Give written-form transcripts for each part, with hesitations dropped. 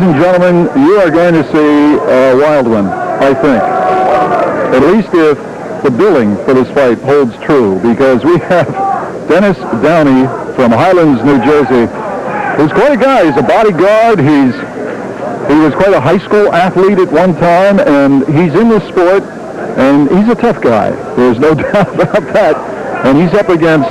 Ladies and gentlemen, you are going to see a wild one, I think. At least if the billing for this fight holds true, because we have Dennis Downey from Highlands, New Jersey, who's quite a guy. He's a bodyguard. He was quite a high school athlete at one time, and he's in this sport, and he's a tough guy. There's no doubt about that. And he's up against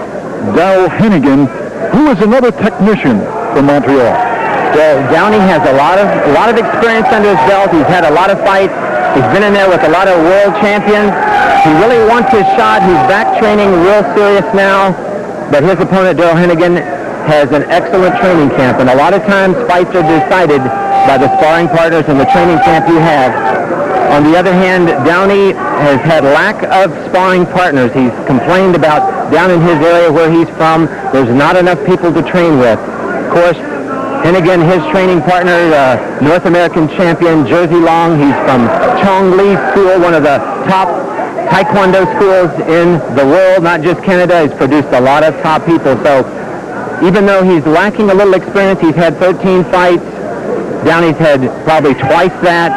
Darrell Henegan, who is another technician from Montreal. Well, Downey has a lot of experience under his belt. He's had a lot of fights. He's been in there with a lot of world champions. He really wants his shot. He's back training real serious now. But his opponent, Darrell Henegan, has an excellent training camp. And a lot of times fights are decided by the sparring partners and the training camp you have. On the other hand, Downey has had lack of sparring partners. He's complained about down in his area where he's from, there's not enough people to train with. Of course, Henegan, his training partner, North American champion, Jersey Long. He's from Chong Lee School, one of the top Taekwondo schools in the world, not just Canada. He's produced a lot of top people. So even though he's lacking a little experience, he's had 13 fights. Downey's had probably twice that.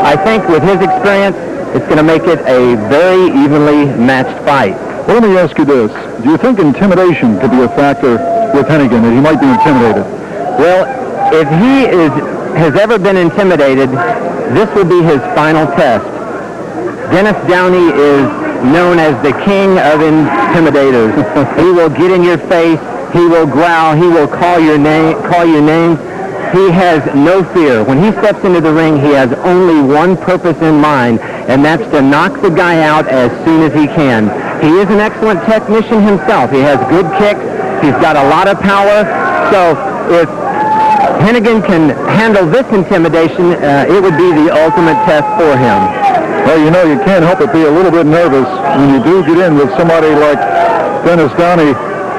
I think with his experience, it's going to make it a very evenly matched fight. Well, let me ask you this. Do you think intimidation could be a factor with Henegan, that he might be intimidated? Well, if he has ever been intimidated, this will be his final test. Dennis Downey is known as the king of intimidators. He will get in your face. He will growl. He will call your names. He has no fear. When he steps into the ring, he has only one purpose in mind, and that's to knock the guy out as soon as he can. He is an excellent technician himself. He has good kicks. He's got a lot of power. So if Henegan can handle this intimidation, it would be the ultimate test for him. Well, you know, you can't help but be a little bit nervous when you do get in with somebody like Dennis Downey.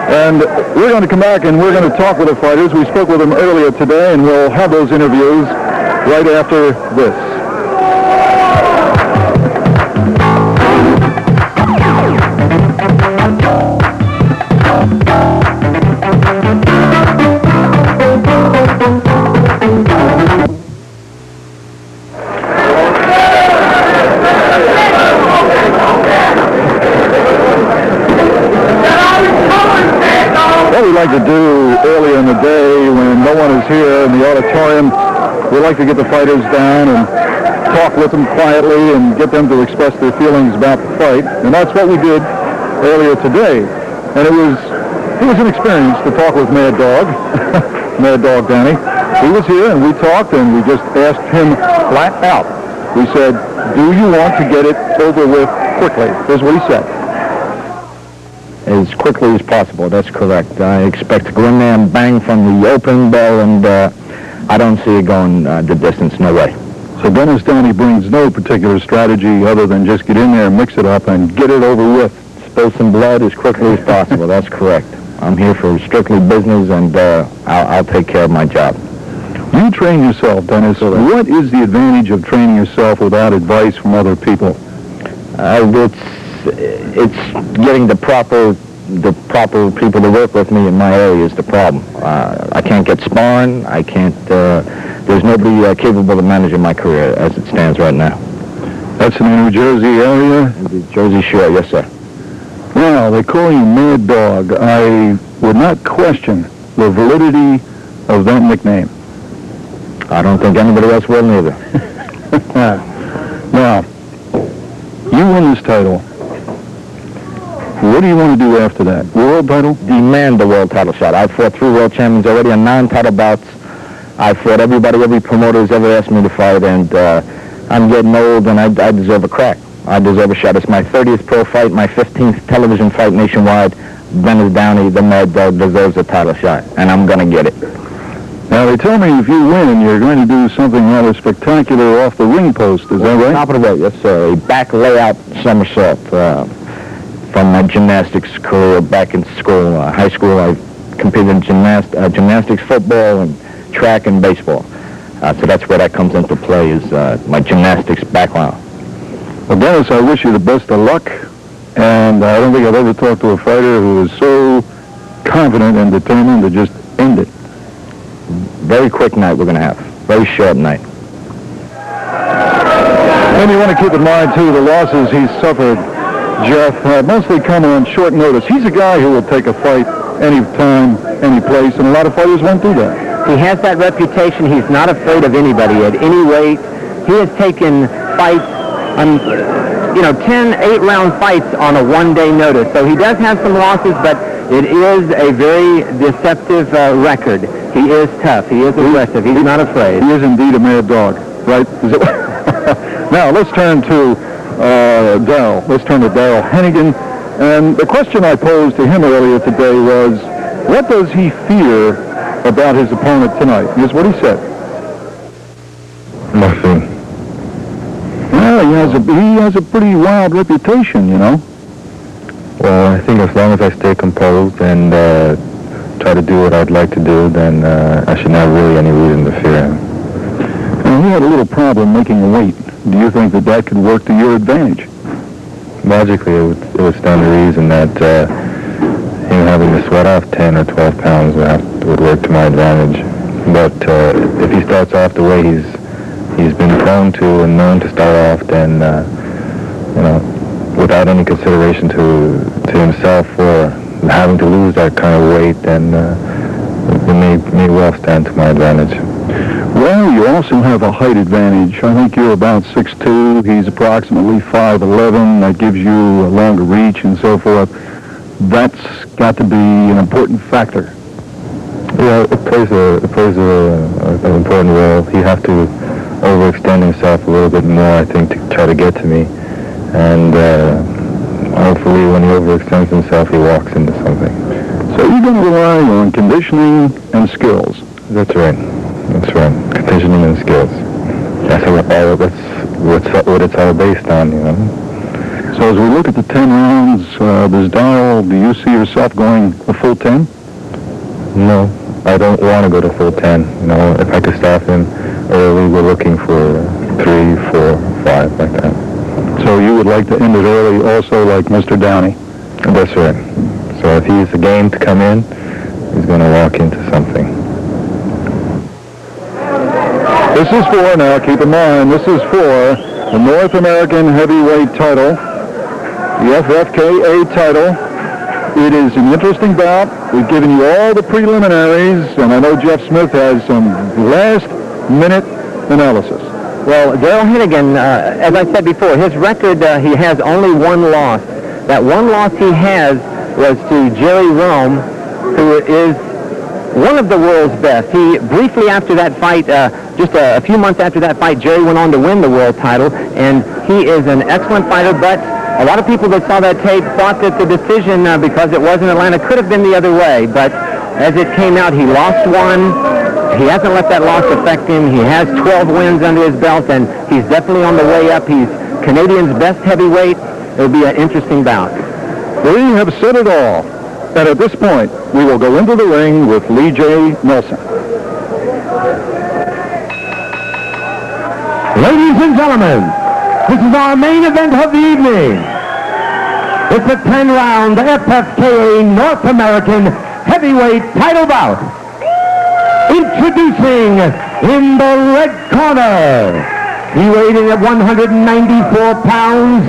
And we're going to come back and we're going to talk with the fighters. We spoke with them earlier today, and we'll have those interviews right after this. Like to do earlier in the day when no one is here in the auditorium, we like to get the fighters down and talk with them quietly and get them to express their feelings about the fight, and that's what we did earlier today. And it was an experience to talk with Mad Dog, Mad Dog Downey. He was here and we talked, and we just asked him flat out. We said, do you want to get it over with quickly? Here's what he said. As quickly as possible, that's correct. I expect to go in there and bang from the opening bell, and I don't see it going the distance, no way. So Dennis Downey brings no particular strategy other than just get in there, mix it up, and get it over with. Spill some blood as quickly as possible, that's correct. I'm here for strictly business, and I'll take care of my job. You train yourself, Dennis. What is the advantage of training yourself without advice from other people? It's getting the proper people to work with me in my area is the problem. I can't get sparring. I can't. There's nobody capable of managing my career as it stands right now. That's in the New Jersey area? The Jersey Shore, yes, sir. Well, they call you Mad Dog. I would not question the validity of that nickname. I don't think anybody else will either. Now, you win this title. What do you want to do after that? World title? Demand the world title shot. I've fought 3 world champions already on 9 title bouts. I've fought everybody, every promoter has ever asked me to fight, and I'm getting old, and I deserve a crack. I deserve a shot. It's my 30th pro fight, my 15th television fight nationwide. Dennis Downey, the Mad Dog, deserves a title shot, and I'm going to get it. Now, they tell me if you win, you're going to do something rather spectacular off the ring post. Is that right? Top of the weight, yes, sir. A back layout somersault. From my gymnastics career back in school, high school, I competed in gymnastics, football, and track and baseball. So that's where that comes into play, is my gymnastics background. Well, Dennis, I wish you the best of luck, and I don't think I've ever talked to a fighter who is so confident and determined to just end it. Very quick night we're going to have. very short night. And you want to keep in mind, too, the losses he's suffered, Jeff, mostly come on short notice. He's a guy who will take a fight any time, any place, and a lot of fighters won't do that. He has that reputation. He's not afraid of anybody at any weight. He has taken fights, 10 8-round fights on a one-day notice. So he does have some losses, but it is a very deceptive record. He is tough. He is aggressive. He's not afraid. He is indeed a mad dog, right? Now, let's turn to Darrell. Let's turn to Darrell Henegan. And the question I posed to him earlier today was, what does he fear about his opponent tonight? Here's what he said. Nothing. Well, he has a pretty wild reputation, you know. Well, I think as long as I stay composed and try to do what I'd like to do, then I should not have really any reason to fear him. Now, he had a little problem making weight. Do you think that could work to your advantage? Logically, it would stand to reason that him having to sweat off 10 or 12 pounds would work to my advantage. But if he starts off the way he's been prone to and known to start off, then without any consideration to himself or having to lose that kind of weight, then it may well stand to my advantage. Well, you also have a height advantage. I think you're about 6'2". He's approximately 5'11". That gives you a longer reach and so forth. That's got to be an important factor. Yeah, it plays an important role. He has to overextend himself a little bit more, I think, to try to get to me. And hopefully when he overextends himself, he walks into something. So you're going to rely on conditioning and skills. That's right. That's right. Conditioning and skills. That's what it's all based on, you know. So as we look at the 10 rounds, do you see yourself going a full 10? No, I don't want to go to full 10. You know, if I could stop him early, we're looking for 3, 4, 5, like that. So you would like to end it early also like Mr. Downey? That's right. So if he's a game to come in, he's going to walk into something. This is for, now keep in mind, this is for the North American heavyweight title, the F.F.K.A. title. It is an interesting bout. We've given you all the preliminaries, and I know Jeff Smith has some last-minute analysis. Well, Darrell Henegan, as I said before, his record, he has only one loss. That one loss he has was to Jerry Rome, who is one of the world's best. He, briefly after that fight, just a few months after that fight, Jerry went on to win the world title, and he is an excellent fighter, but a lot of people that saw that tape thought that the decision, because it was in Atlanta, could have been the other way, but as it came out, he lost one. He hasn't let that loss affect him. He has 12 wins under his belt, and he's definitely on the way up. He's Canadian's best heavyweight. It'll be an interesting bout. We have said it all. And at this point, we will go into the ring with Lee J. Nelson. Ladies and gentlemen, this is our main event of the evening. It's a 10-round F.F.K.A. North American heavyweight title bout. Introducing in the red corner. He weighed in at 194 pounds.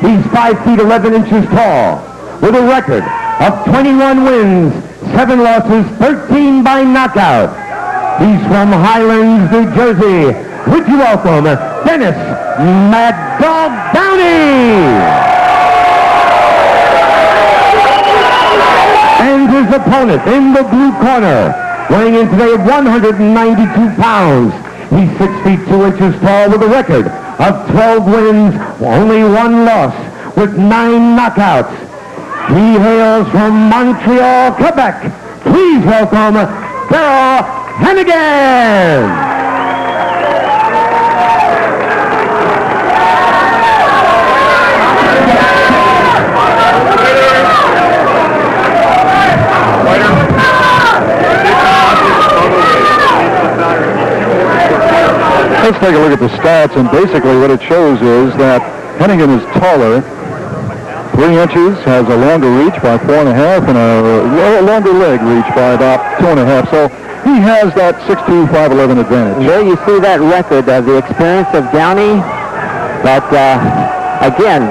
He's 5 feet 11 inches tall with a record of 21 wins, 7 losses, 13 by knockout. He's from Highlands, New Jersey. Would you welcome Dennis Mad Dog Downey? And his opponent in the blue corner, weighing in today at 192 pounds. He's 6 feet 2 inches tall with a record of 12 wins, only 1 loss, with 9 knockouts. He hails from Montreal, Quebec. Please welcome Darrell Henegan. Let's take a look at the stats, and basically what it shows is that Henegan is taller, 3 inches, has a longer reach by 4.5, and a longer leg reach by about 2.5. So he has that 6'2", 5'11" advantage. There you see that record of the experience of Downey. But, again,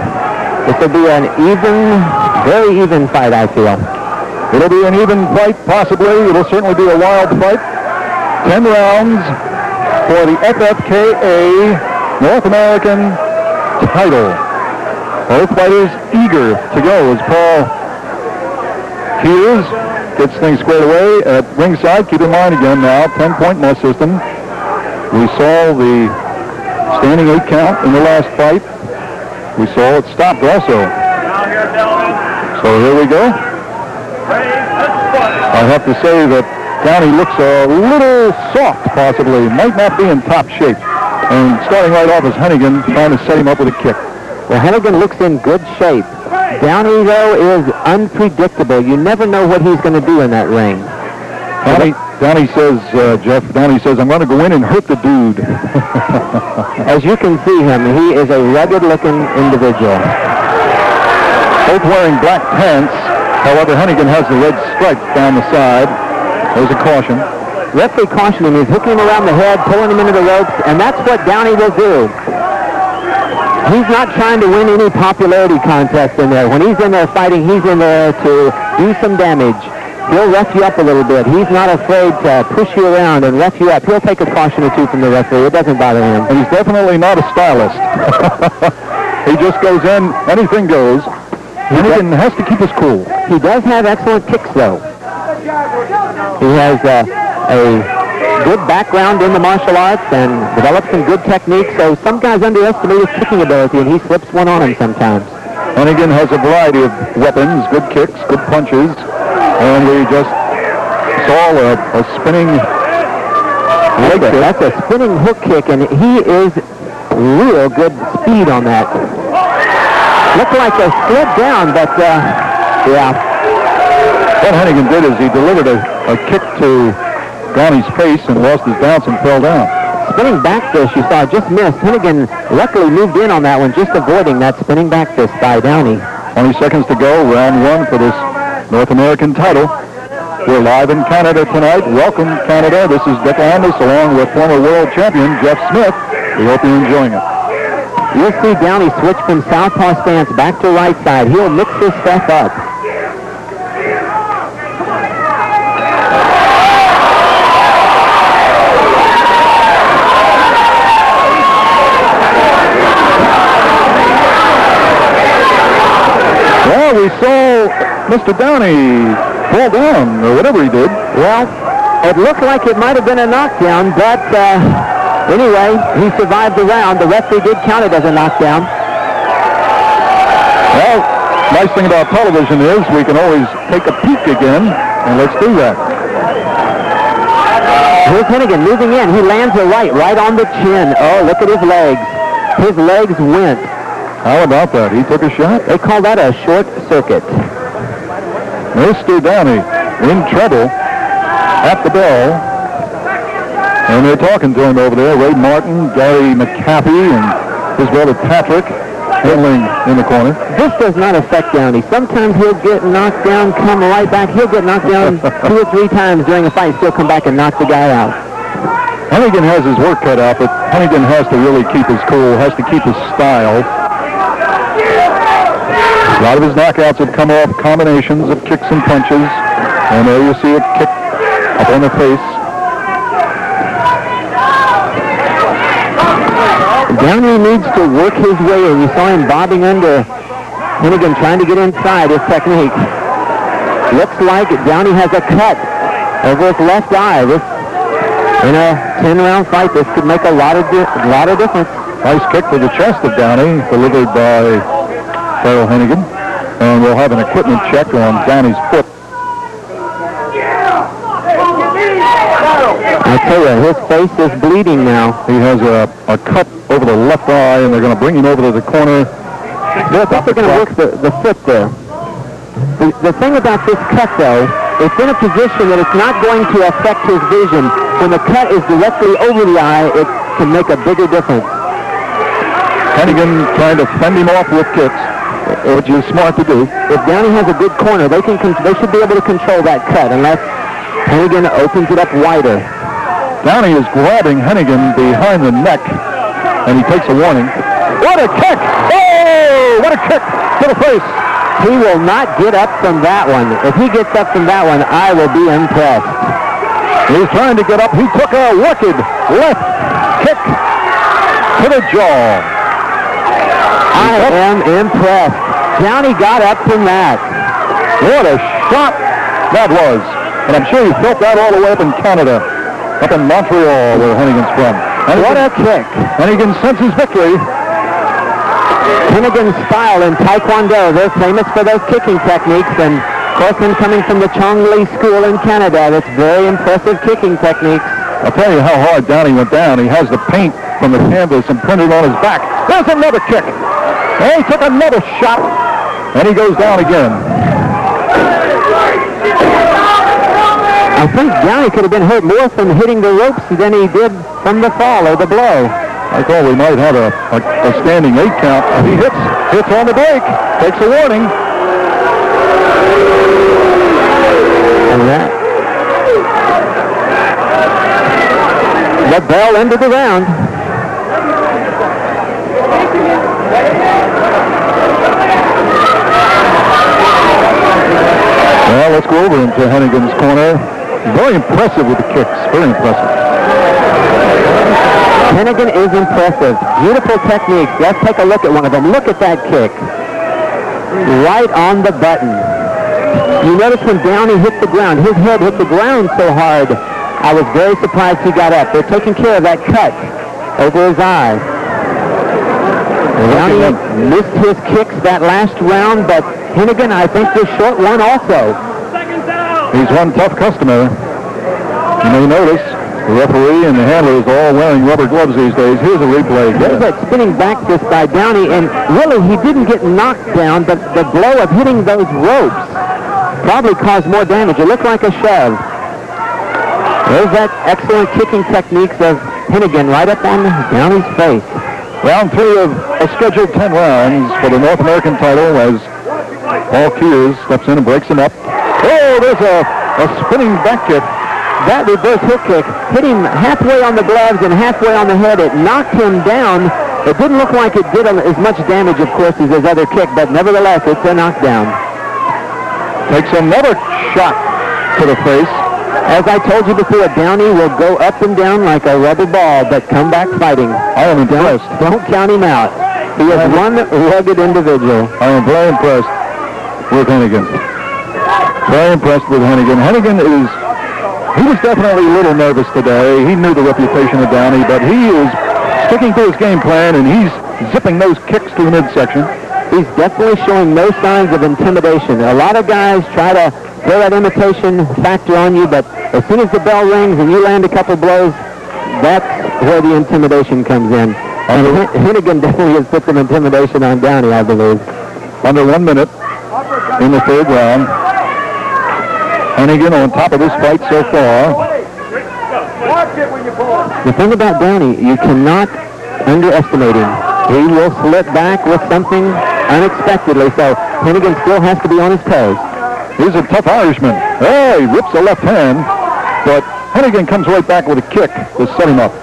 this will be an very even fight, I feel. It'll be an even fight, possibly. It'll certainly be a wild fight. 10 rounds for the FFKA North American title. Both fighters eager to go as Paul Hughes gets things squared away at ringside. Keep in mind again now, 10-point mess system. We saw the standing 8 count in the last fight. We saw it stopped also. So here we go. I have to say that Downey looks a little soft, possibly. Might not be in top shape. And starting right off is Henegan trying to set him up with a kick. Well, Henegan looks in good shape. Downey, though, is unpredictable. You never know what he's going to do in that ring. Downey says, Jeff, Downey says, I'm going to go in and hurt the dude. As you can see him, he is a rugged-looking individual. Both wearing black pants. However, Henegan has the red stripe down the side. There's a caution. Referee cautioning him. He's hooking him around the head, pulling him into the ropes, and that's what Downey will do. He's not trying to win any popularity contest in there. When he's in there fighting, he's in there to do some damage. He'll rough you up a little bit. He's not afraid to push you around and rough you up. He'll take a caution or two from the referee. It doesn't bother him. And he's definitely not a stylist. He just goes in, anything goes. Henegan has to keep his cool. He does have excellent kicks, though. He has a good background in the martial arts and developed some good techniques, so some guys underestimate his kicking ability, and he slips one on him sometimes. Henegan has a variety of weapons, good kicks, good punches, and we just saw a spinning leg kick. That's a spinning hook kick, and he is real good speed on that. Looked like a slid down, but, yeah. What Henegan did is he delivered a kick to Downey's face and lost his balance and fell down. Spinning back fist, you saw, just missed. Henegan luckily moved in on that one, just avoiding that spinning back fist by Downey. 20 seconds to go, round 1 for this North American title. We're live in Canada tonight. Welcome, Canada. This is Dick Landis along with former world champion Jeff Smith. We hope you're enjoying it. You'll see Downey switch from southpaw stance back to right side. He'll mix this stuff up. Well, we saw Mr. Downey fall down, or whatever he did. Well, it looked like it might have been a knockdown, but anyway, he survived the round. The referee did count it as a knockdown. Well, nice thing about television is we can always take a peek again, and let's do that. Here's Henegan moving in. He lands a right on the chin. Oh, look at his legs. His legs went. How about that? He took a shot. They call that a short circuit. Mr. Downey in trouble at the bell. And they're talking to him over there. Ray Martin, Gary McCaffey, and his brother Patrick handling in the corner. This does not affect Downey. Sometimes he'll get knocked down, come right back. He'll get knocked down 2 or 3 times during a fight, still come back and knock the guy out. Henegan has his work cut out, but Henegan has to really keep his cool, has to keep his style. A lot of his knockouts have come off combinations of kicks and punches. And there you see a kick up on the face. Downey needs to work his way in. You saw him bobbing under. Henegan trying to get inside his technique. Looks like Downey has a cut over his left eye. This, in a 10-round fight, this could make a lot of difference. Nice kick to the chest of Downey, delivered by Darrell Henegan. And we'll have an equipment check on Downey's foot. I tell you, his face is bleeding now. He has a cut over the left eye, and they're going to bring him over to the corner. I think they're going to work the foot there. The thing about this cut, though, it's in a position that it's not going to affect his vision. When the cut is directly over the eye, it can make a bigger difference. Henegan trying to fend him off with kicks, which is smart to do. If Downey has a good corner, they should be able to control that cut unless Henegan opens it up wider. Downey is grabbing Henegan behind the neck, and he takes a warning. What a kick! Oh, what a kick to the face. He will not get up from that one. If he gets up from that one, I will be impressed. He's trying to get up. He took a wicked left kick to the jaw. I am impressed. Downey got up from that. What a shot that was. And I'm sure he felt that all the way up in Canada, up in Montreal, where Henegan's from. And what a kick. Henegan senses victory. Henegan's style in Taekwondo, they're famous for those kicking techniques, and of course him coming from the Chongli School in Canada, that's very impressive kicking techniques. I'll tell you how hard Downey went down. He has the paint from the canvas imprinted on his back. There's another kick. And he took another shot, and he goes down again. I think Downey could have been hurt more from hitting the ropes than he did from the fall or the blow. I thought we might have a standing 8 count. He hits on the break, takes a warning. And that. The bell ended the round. Well, let's go over into Henegan's corner. Very impressive with the kicks. Very impressive. Henegan is impressive. Beautiful techniques. Let's take a look at one of them. Look at that kick. Right on the button. You notice when Downey hit the ground, his head hit the ground so hard, I was very surprised he got up. They're taking care of that cut over his eye. Downey missed his kicks that last round, but Henegan, I think, this short one also. He's one tough customer. You may notice the referee and the handlers are all wearing rubber gloves these days. Here's a replay. There's that spinning back fist by Downey, and really he didn't get knocked down, but the blow of hitting those ropes probably caused more damage. It looked like a shove. There's that excellent kicking techniques of Henegan right up on Downey's face. Round 3 of a scheduled 10 rounds for the North American title as Paul Kears steps in and breaks him up. Oh, there's a spinning back kick. That reverse hook kick hit him halfway on the gloves and halfway on the head. It knocked him down. It didn't look like it did as much damage, of course, as his other kick, but nevertheless, it's a knockdown. Takes another shot to the face. As I told you before, Downey will go up and down like a rubber ball, but come back fighting. I am impressed. Don't count him out. He is one rugged individual. I am very impressed with Henegan. Very impressed with Henegan. He was definitely a little nervous today. He knew the reputation of Downey, but he is sticking to his game plan, and he's zipping those kicks to the midsection. He's definitely showing no signs of intimidation. A lot of guys try to throw that imitation factor on you, but as soon as the bell rings and you land a couple blows, that's where the intimidation comes in. And Henegan definitely has put some intimidation on Downey, I believe. Under 1 minute in the 3rd round. Henegan on top of this fight so far. The thing about Downey, you cannot underestimate him. He will slip back with something unexpectedly, so Henegan still has to be on his toes. He's a tough Irishman. Oh, he rips the left hand, but Henegan comes right back with a kick to set him up.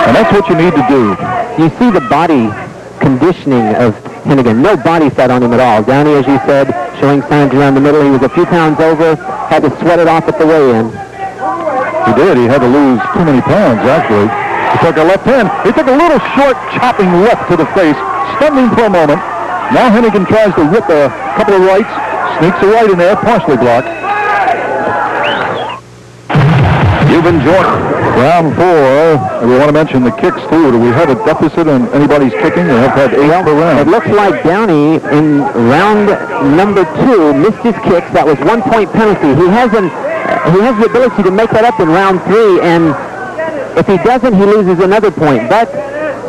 And that's what you need to do. You see the body conditioning of Henegan. No body fat on him at all. Downey, as you said, showing signs around the middle. He was a few pounds over, had to sweat it off at the weigh-in. He did. He had to lose too many pounds, actually. He took a left hand. He took a little short chopping left to the face, stunned him for a moment. Now Henegan tries to rip a couple of rights, sneaks a right in there, partially blocked. You've enjoyed round 4. We want to mention the kicks, too. Do we have a deficit on anybody's kicking? They have had 8 per round. It looks like Downey in round number 2 missed his kicks. That was 1-point penalty. He has the ability to make that up in round 3, and if he doesn't, he loses another point. But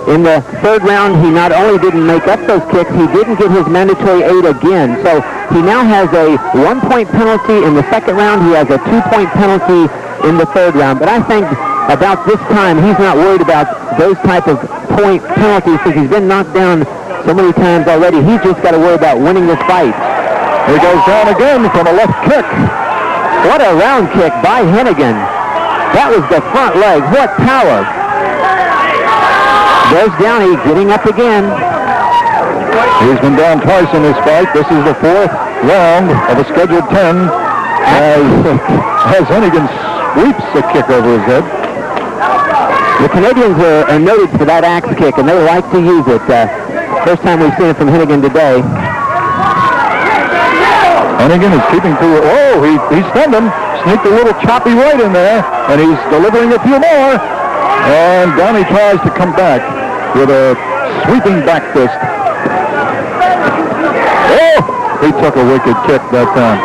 in the 3rd round, he not only didn't make up those kicks, he didn't get his mandatory 8 again. So he now has a 1-point penalty in the 2nd round. He has a 2-point penalty in the 3rd round. But I think about this time, he's not worried about those type of point penalties because he's been knocked down so many times already. He's just got to worry about winning this fight. He goes down again from a left kick. What a round kick by Henegan. That was the front leg. What power. There's Downey getting up again. He's been down twice in this fight. This is the 4th round of a scheduled 10 as Henegan sweeps a kick over his head. The Canadians are noted for that axe kick, and they like to use it. First time we've seen it from Henegan today. Henegan is keeping to it. Oh, he stunned him. Sneaked a little choppy right in there, and he's delivering a few more. And Downey tries to come back with a sweeping back fist. Oh, he took a wicked kick that time.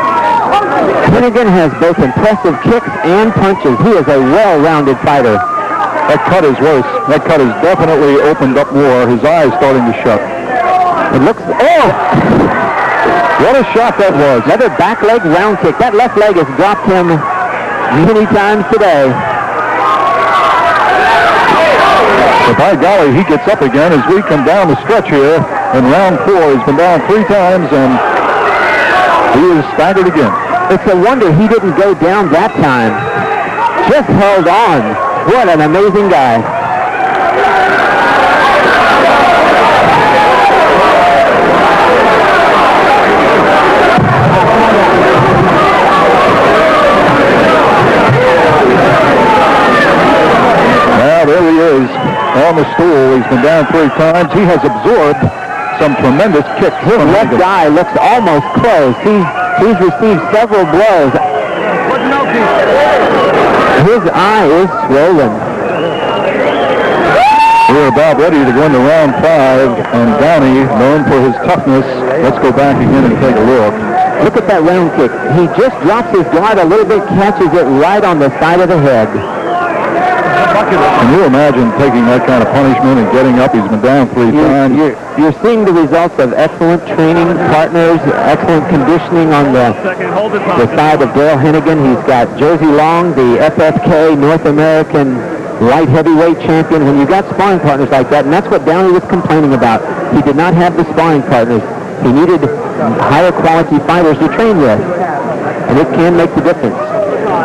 Henegan has both impressive kicks and punches. He is a well-rounded fighter. That cut is worse. That cut has definitely opened up more. His eyes starting to shut. It looks... Oh! What a shot that was. Another back leg round kick. That left leg has dropped him many times today. But by golly, he gets up again as we come down the stretch here. In round 4, he's been down 3 times, and he is staggered again. It's a wonder he didn't go down that time. Just held on. What an amazing guy. Now there he is on the stool. He's been down 3 times. He has absorbed some tremendous kicks. His left eye looks almost closed. He's received several blows. His eye is swollen. We're about ready to go into round 5, and Downey, known for his toughness, let's go back again and take a look. Look at that round kick. He just drops his guard a little bit, catches it right on the side of the head. Can you imagine taking that kind of punishment and getting up? He's been down 3 times. You're seeing the results of excellent training partners, excellent conditioning on the side of Darrell Henegan. He's got Jersey Long, the F.F.K.A. North American light heavyweight champion. When you've got sparring partners like that, and that's what Downey was complaining about. He did not have the sparring partners. He needed higher quality fighters to train with, and it can make the difference.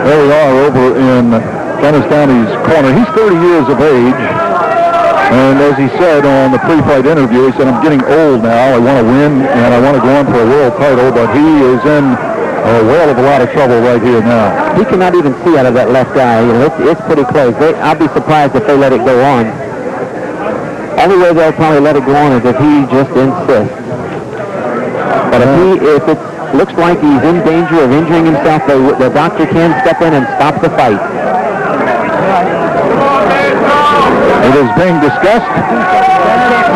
There we are over in Dennis Downey's corner. He's 30 years of age, and as he said on the pre-fight interview, he said, I'm getting old now. I want to win, and I want to go on for a world title, but he is in a well of a lot of trouble right here now. He cannot even see out of that left eye. You know, it's pretty close. I'll be surprised if they let it go on. Only way they'll probably let it go on is if he just insists. But if it looks like he's in danger of injuring himself, the doctor can step in and stop the fight. It is being discussed.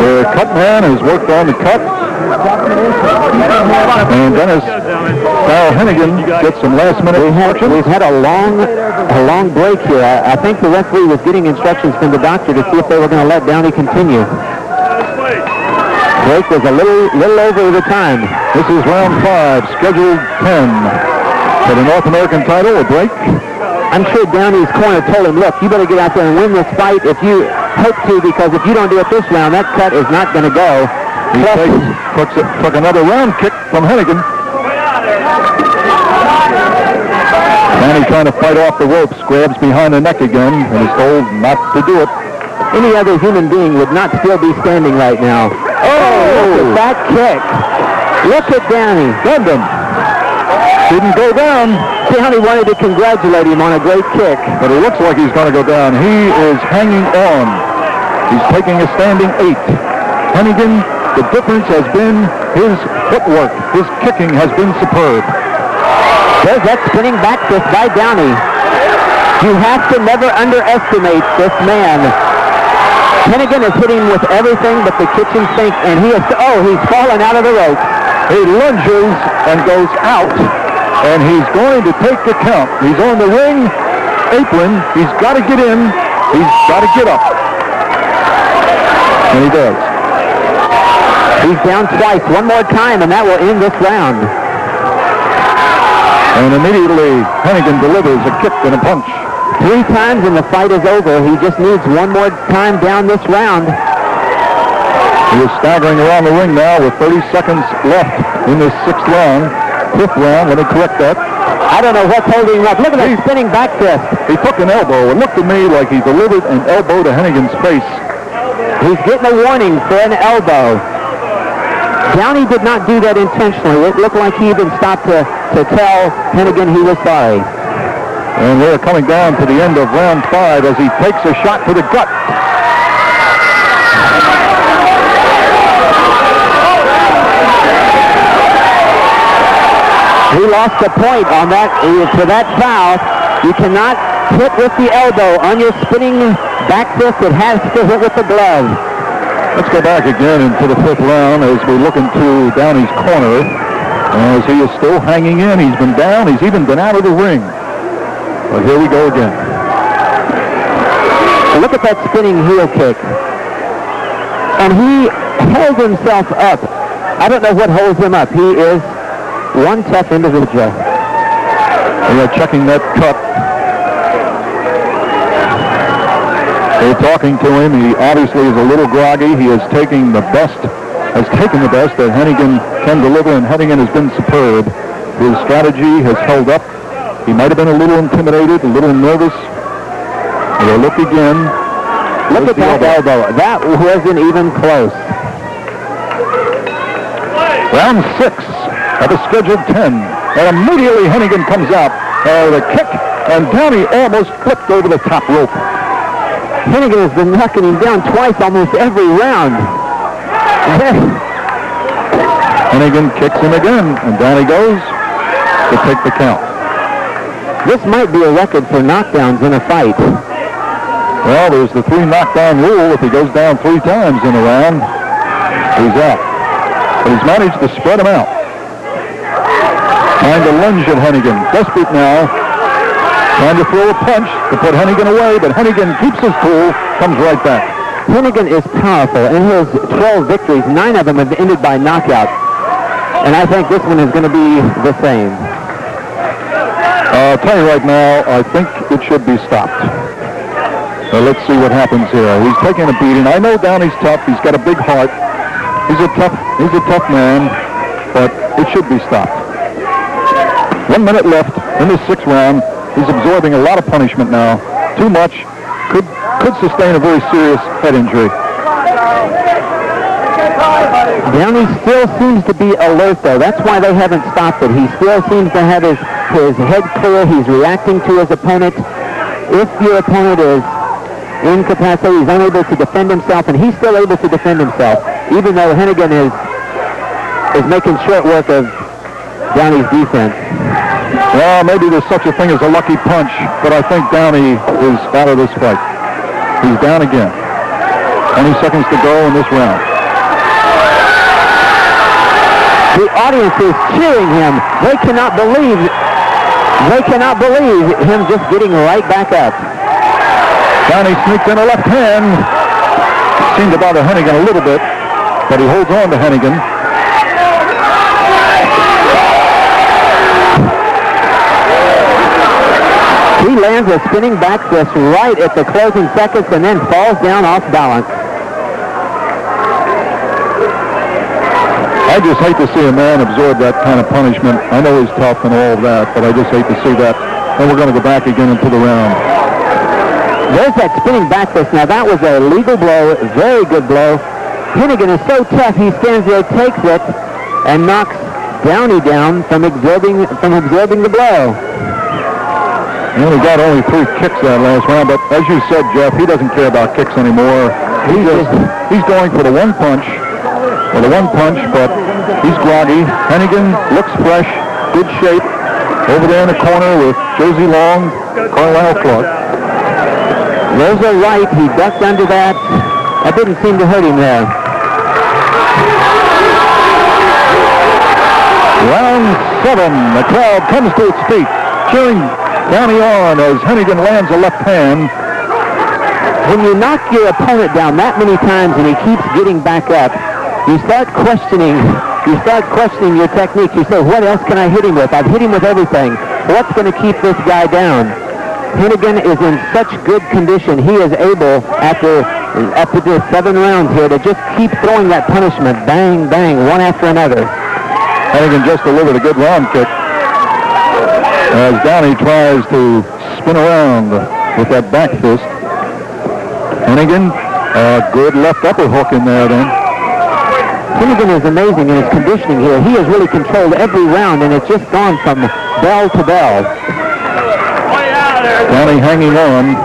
The cut man has worked on the cut. And Dennis Darrell Henegan gets some last-minute instructions. We've had a long break here. I think the referee was getting instructions from the doctor to see if they were going to let Downey continue. Break was a little over the time. This is round 5, scheduled 10. For the North American title, a break. I'm sure Downey's corner told him, look, you better get out there and win this fight if you hope to, because if you don't do it this round, that cut is not going to go. He took another round kick from Henegan. Downey trying to fight off the ropes, grabs behind the neck again, and is told not to do it. Any other human being would not still be standing right now. Oh, look at that kick. Look at Downey. Stunned him. Didn't go down. Downey wanted to congratulate him on a great kick. But it looks like he's going to go down. He is hanging on. He's taking a standing 8. Henegan, the difference has been his footwork. His kicking has been superb. There's that spinning back fist by Downey. You have to never underestimate this man. Henegan is hitting with everything but the kitchen sink, and he's fallen out of the ropes. He lunges and goes out, and he's going to take the count. He's on the ring apron. He's got to get in. He's got to get up. And he does. He's down twice. One more time, and that will end this round. And immediately, Henegan delivers a kick and a punch. 3 times and the fight is over. He just needs one more time down this round. He is staggering around the ring now with 30 seconds left in this 6th round. 5th round, let me correct that. I don't know what's holding him up. Look at that spinning back fist. He took an elbow. It looked to me like he delivered an elbow to Henegan's face. He's getting a warning for an elbow. Downey did not do that intentionally. It looked like he even stopped to tell Henegan he was sorry. And we're coming down to the end of round 5 as he takes a shot to the gut. He lost a point on that for that foul. You cannot hit with the elbow on your spinning back fist. It has to hit with the glove. Let's go back again into the 5th round as we look into Downey's corner. As he is still hanging in. He's been down. He's even been out of the ring. But here we go again. Look at that spinning heel kick. And he held himself up. I don't know what holds him up. He is one tough individual. We are checking that cut. They're talking to him. He obviously is a little groggy. He is taking the best that Henegan can deliver, and Henegan has been superb. His strategy has held up. He might have been a little intimidated, a little nervous. We'll look again. Look at that elbow. That wasn't even close. Round 6 of a scheduled 10. And immediately Henegan comes out with a kick, and Downey almost flipped over the top rope. Henegan has been knocking him down twice almost every round. Henegan kicks him again, and Downey goes to take the count. This might be a record for knockdowns in a fight. Well, there's the 3 knockdown rule. If he goes down 3 times in a round, he's out. But he's managed to spread him out. Trying to lunge at Henegan. Desperate now. Trying to throw a punch to put Henegan away, but Henegan keeps his cool, comes right back. Henegan is powerful. In his 12 victories, 9 of them have ended by knockout. And I think this one is going to be the same. I'll tell you right now, I think it should be stopped. Let's see what happens here. He's taking a beating. I know Downey's tough. He's got a big heart. He's a tough man, but it should be stopped. 1 minute left in the 6th round. He's absorbing a lot of punishment now. Too much. Could sustain a very serious head injury. Downey still seems to be alert, though. That's why they haven't stopped it. He still seems to have his head clear. He's reacting to his opponent. If your opponent is incapacitated, he's unable to defend himself, and he's still able to defend himself, even though Henegan is making short work of Downey's defense. Well, maybe there's such a thing as a lucky punch, but I think Downey is out of this fight. He's down again. 20 seconds to go in this round. The audience is cheering him. They cannot believe him just getting right back up. Downey sneaked in a left hand. Seemed to bother Henegan a little bit, but he holds on to Henegan. He lands a spinning back fist right at the closing seconds and then falls down off balance. I just hate to see a man absorb that kind of punishment. I know he's tough and all of that, but I just hate to see that. And we're going to go back again into the round. There's that spinning back fist. Now that was a legal blow, very good blow. Henegan is so tough, he stands there, takes it, and knocks Downey down from absorbing the blow. He only got 3 kicks that last round, but as you said, Jeff, he doesn't care about kicks anymore. He's going for the one punch, but he's groggy. Henegan looks fresh, good shape, over there in the corner with Josie Long, Carlisle Clark. There's a right, he ducked under that. That didn't seem to hurt him there. Round 7, the crowd comes to its feet, cheering Downey on as Henegan lands a left hand. When you knock your opponent down that many times and he keeps getting back up, you start questioning your technique. You say, what else can I hit him with? I've hit him with everything. What's going to keep this guy down? Henegan is in such good condition. He is able, after the 7 rounds here, to just keep throwing that punishment, bang, bang, one after another. Henegan just delivered a good round kick. as Downey tries to spin around with that back fist. Henegan, a good left upper hook in there then. Henegan is amazing in his conditioning here. He has really controlled every round, and it's just gone from bell to bell. Downey hanging on.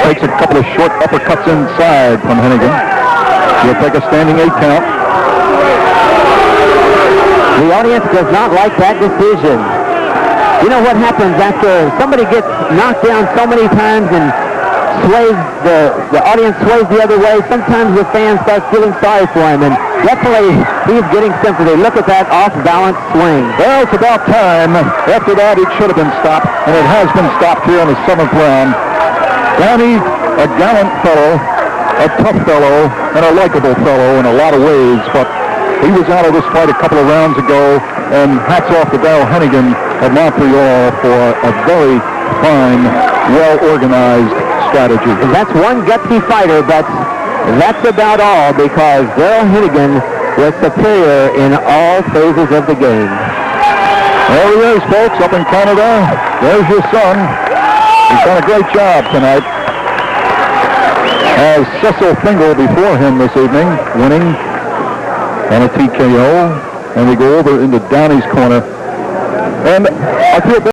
Takes a couple of short uppercuts inside from Henegan. He'll take a standing 8 count. The audience does not like that decision. You know what happens after somebody gets knocked down so many times and sways, the audience sways the other way? Sometimes the fans start feeling sorry for him, and definitely he's getting sympathy. Look at that off-balance swing. Well, it's about time. After that, it should have been stopped, and it has been stopped here in the 7th round. Downey, a gallant fellow, a tough fellow, and a likable fellow in a lot of ways, but he was out of this fight a couple of rounds ago, and hats off to Darrell Henegan of Montreal for a very fine, well-organized strategy. And that's one gutsy fighter, but that's about all, because Darrell Henegan was superior in all phases of the game. There he is, folks, up in Canada. There's your son. He's done a great job tonight. As Cecil Fingal before him this evening, winning on a TKO. And we go over into Downey's corner. And I feel